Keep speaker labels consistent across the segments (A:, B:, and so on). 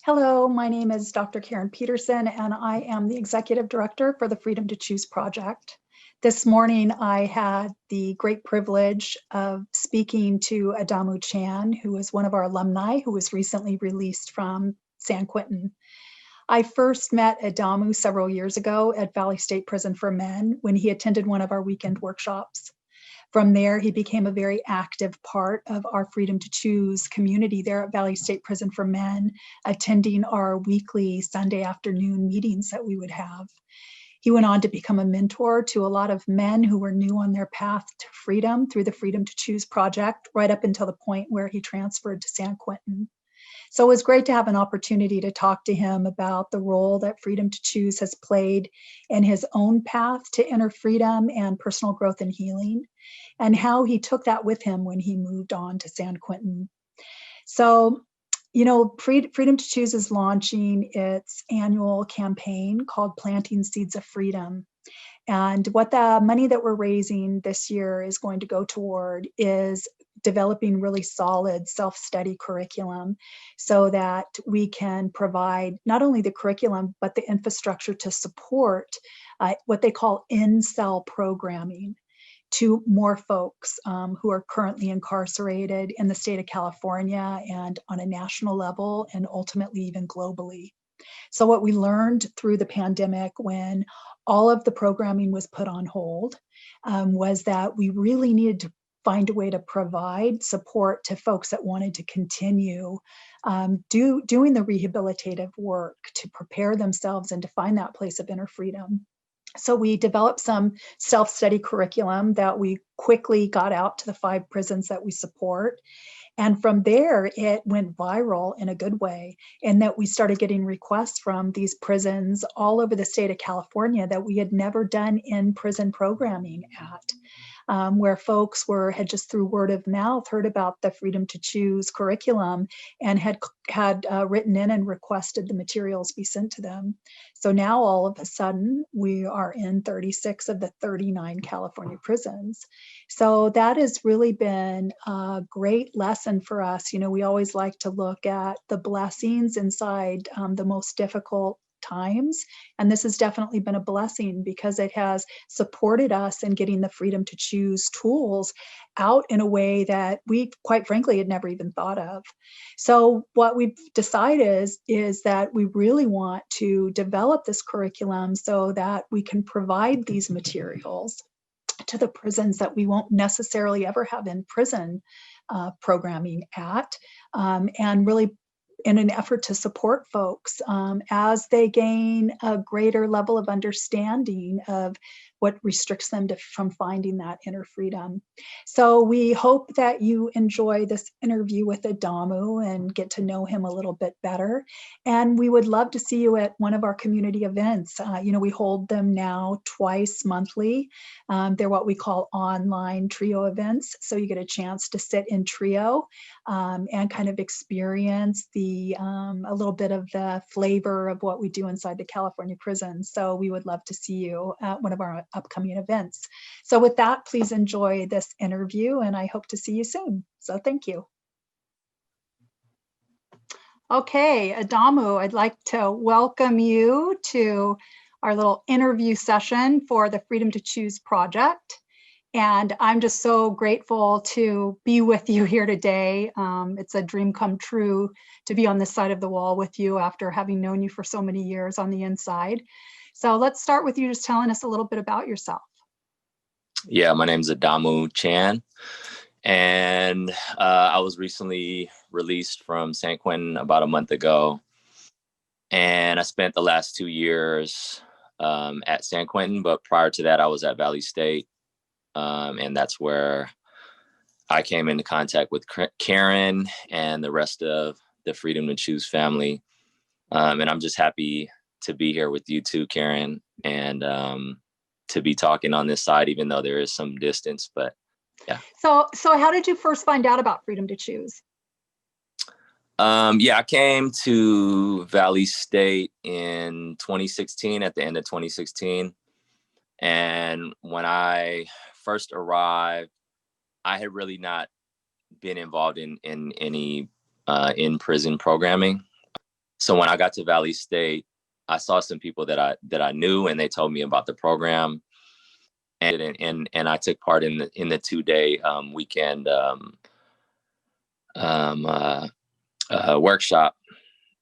A: Hello, my name is Dr. Karen Peterson, and I am the Executive Director for the Freedom to Choose Project. This morning, I had the great privilege of speaking to Adamu Chan, who is one of our alumni who was recently released from San Quentin. I first met Adamu several years ago at Valley State Prison for Men when he attended one of our weekend workshops. From there, he became a very active part of our Freedom to Choose community there at Valley State Prison for Men, attending our weekly Sunday afternoon meetings that we would have. He went on to become a mentor to a lot of men who were new on their path to freedom through the Freedom to Choose project, right up until the point where he transferred to San Quentin. So it was great to have an opportunity to talk to him about the role that Freedom to Choose has played in his own path to inner freedom and personal growth and healing, and how he took that with him when he moved on to San Quentin. So, Freedom to Choose is launching its annual campaign called Planting Seeds of Freedom. And what the money that we're raising this year is going to go toward is developing really solid self-study curriculum so that we can provide not only the curriculum, but the infrastructure to support what they call in-cell programming to more folks who are currently incarcerated in the state of California and on a national level and ultimately even globally. So what we learned through the pandemic when all of the programming was put on hold was that we really needed to find a way to provide support to folks that wanted to continue doing the rehabilitative work to prepare themselves and to find that place of inner freedom. So we developed some self-study curriculum that we quickly got out to the 5 prisons that we support. And from there, it went viral in a good way, in that we started getting requests from these prisons all over the state of California that we had never done in-prison programming at. Where folks had just through word of mouth heard about the Freedom to Choose curriculum and had written in and requested the materials be sent to them. So now all of a sudden we are in 36 of the 39 California prisons. So that has really been a great lesson for us. We always like to look at the blessings inside the most difficult times. And this has definitely been a blessing because it has supported us in getting the Freedom to Choose tools out in a way that we, quite frankly, had never even thought of. So what we've decided is that we really want to develop this curriculum so that we can provide these materials to the prisons that we won't necessarily ever have in prison programming at, and really in an effort to support folks as they gain a greater level of understanding of what restricts them from finding that inner freedom. So we hope that you enjoy this interview with Adamu and get to know him a little bit better. And we would love to see you at one of our community events. We hold them now twice monthly. They're what we call online trio events. So you get a chance to sit in trio and kind of experience a little bit of the flavor of what we do inside the California prison. So we would love to see you at one of our upcoming events. So with that, please enjoy this interview and I hope to see you soon. So thank you. Okay, Adamu, I'd like to welcome you to our little interview session for the Freedom to Choose project. And I'm just so grateful to be with you here today. It's a dream come true to be on this side of the wall with you after having known you for so many years on the inside. So let's start with you just telling us a little bit about yourself.
B: Yeah, my name is Adamu Chan, and I was recently released from San Quentin about a month ago. And I spent the last 2 years at San Quentin, but prior to that, I was at Valley State. And that's where I came into contact with Karen and the rest of the Freedom to Choose family. And I'm just happy to be here with you too, Karen, and to be talking on this side, even though there is some distance, but yeah.
A: So how did you first find out about Freedom to Choose?
B: I came to Valley State in 2016, at the end of 2016. And when I first arrived, I had really not been involved in any in-prison programming. So when I got to Valley State, I saw some people that I knew, and they told me about the program, and I took part in the 2-day weekend um, uh, workshop.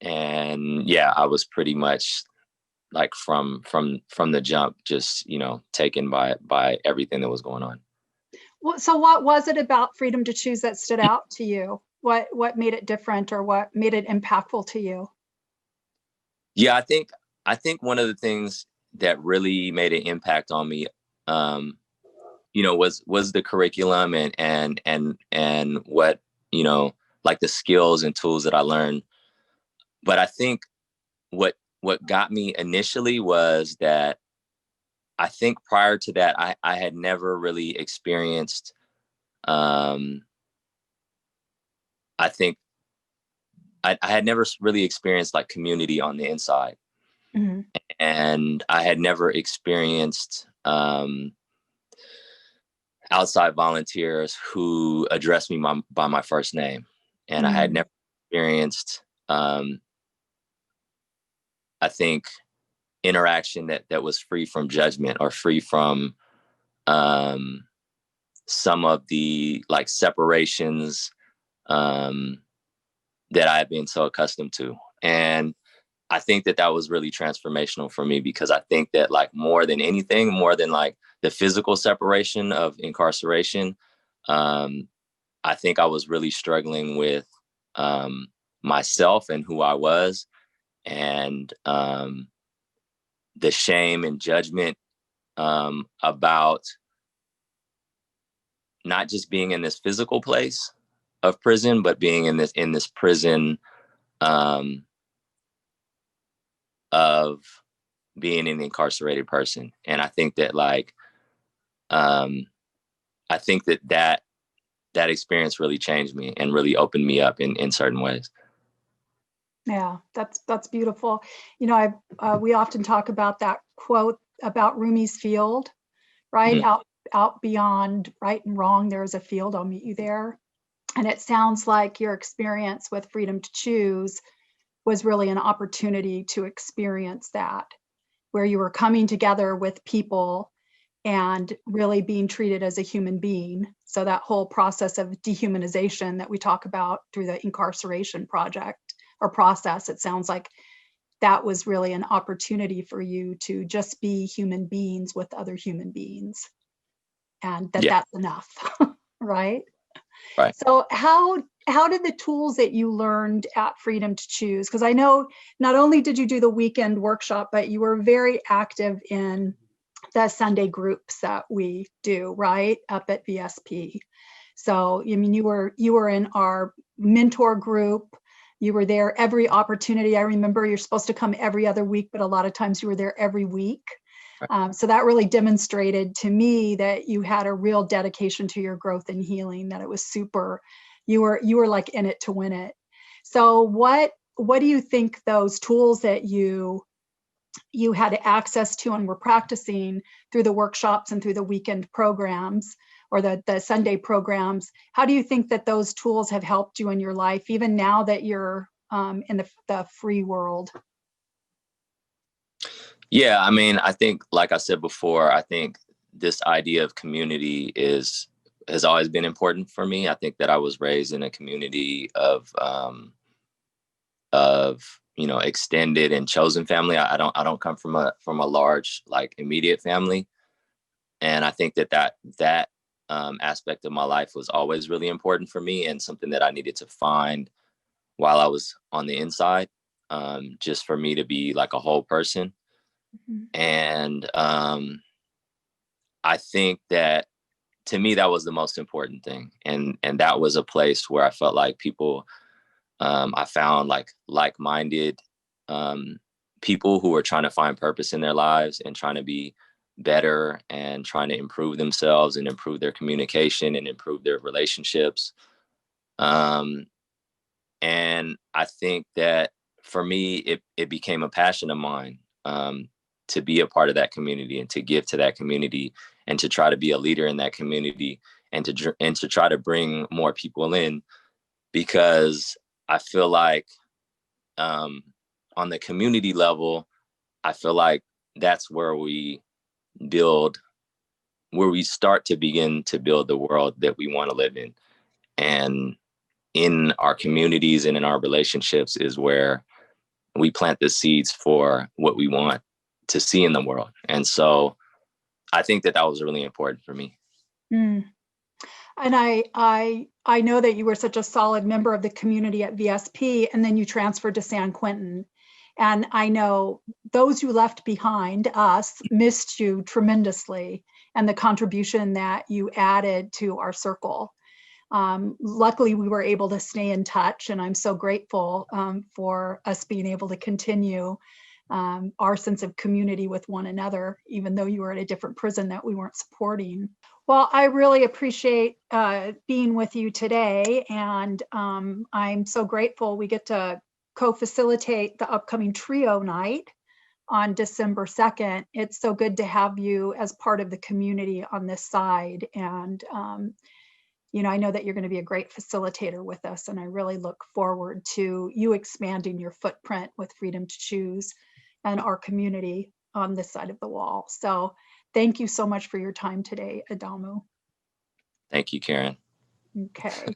B: And yeah, I was pretty much like from the jump, just taken by everything that was going on.
A: So what was it about freedom to choose that stood out to you? What made it different, or what made it impactful to you?
B: Yeah, I think one of the things that really made an impact on me, was the curriculum and what, like the skills and tools that I learned. But I think what got me initially was that I think prior to that, I had never really experienced, um, I think I had never really experienced like community on the inside.
A: Mm-hmm.
B: And I had never experienced outside volunteers who addressed me by my first name. And I had never experienced, I think, interaction that was free from judgment or free from um, some of the like separations um, that I had been so accustomed to. And I think that was really transformational for me, because I think that like more than anything, more than like the physical separation of incarceration, um, I think I was really struggling with um, myself and who I was, and the shame and judgment about not just being in this physical place of prison, but being in this prison um, of being an incarcerated person. And I think that like um, I think that experience really changed me and really opened me up in certain ways.
A: Yeah, that's beautiful. We often talk about that quote about Rumi's field, right?
B: Mm-hmm.
A: Out beyond right and wrong, there is a field. I'll meet you there. And it sounds like your experience with freedom to choose was really an opportunity to experience that, where you were coming together with people and really being treated as a human being. So that whole process of dehumanization that we talk about through the incarceration project or process, it sounds like that was really an opportunity for you to just be human beings with other human beings, and
B: Yeah.
A: that's enough. Right?
B: Right.
A: So how did the tools that you learned at Freedom to Choose, because I know not only did you do the weekend workshop, but you were very active in the Sunday groups that we do, right, up at VSP. So I mean, you were in our mentor group. You were there every opportunity. I remember you're supposed to come every other week, but a lot of times you were there every week. So that really demonstrated to me that you had a real dedication to your growth and healing, that it was super, you were like in it to win it. So what do you think those tools that you had access to and were practicing through the workshops and through the weekend programs or the Sunday programs, how do you think that those tools have helped you in your life, even now that you're in the free world?
B: Yeah, I mean, I think, like I said before, I think this idea of community has always been important for me. I think that I was raised in a community of extended and chosen family. I don't come from a large like immediate family, and I think that aspect of my life was always really important for me, and something that I needed to find while I was on the inside, just for me to be like a whole person.
A: Mhm.
B: And I think that, to me, that was the most important thing, and that was a place where I felt like people, I found like-minded um, people who were trying to find purpose in their lives and trying to be better and trying to improve themselves and improve their communication and improve their relationships. Um, and I think that for me, it became a passion of mine, to be a part of that community and to give to that community and to try to be a leader in that community and to try to bring more people in, because I feel like on the community level, I feel like that's where we build, where we start to begin to build the world that we want to live in. And in our communities and in our relationships is where we plant the seeds for what we want to see in the world. And so I think that that was really important for me.
A: Mm. And I know that you were such a solid member of the community at VSP, and then you transferred to San Quentin. And I know those you left behind, us, missed you tremendously, and the contribution that you added to our circle. Luckily, we were able to stay in touch, and I'm so grateful for us being able to continue our sense of community with one another, even though you were at a different prison that we weren't supporting. Well, I really appreciate being with you today, and I'm so grateful we get to co-facilitate the upcoming trio night on December 2nd. It's so good to have you as part of the community on this side. And, I know that you're going to be a great facilitator with us, and I really look forward to you expanding your footprint with Freedom to Choose and our community on this side of the wall. So thank you so much for your time today, Adamu.
B: Thank you, Karen.
A: Okay.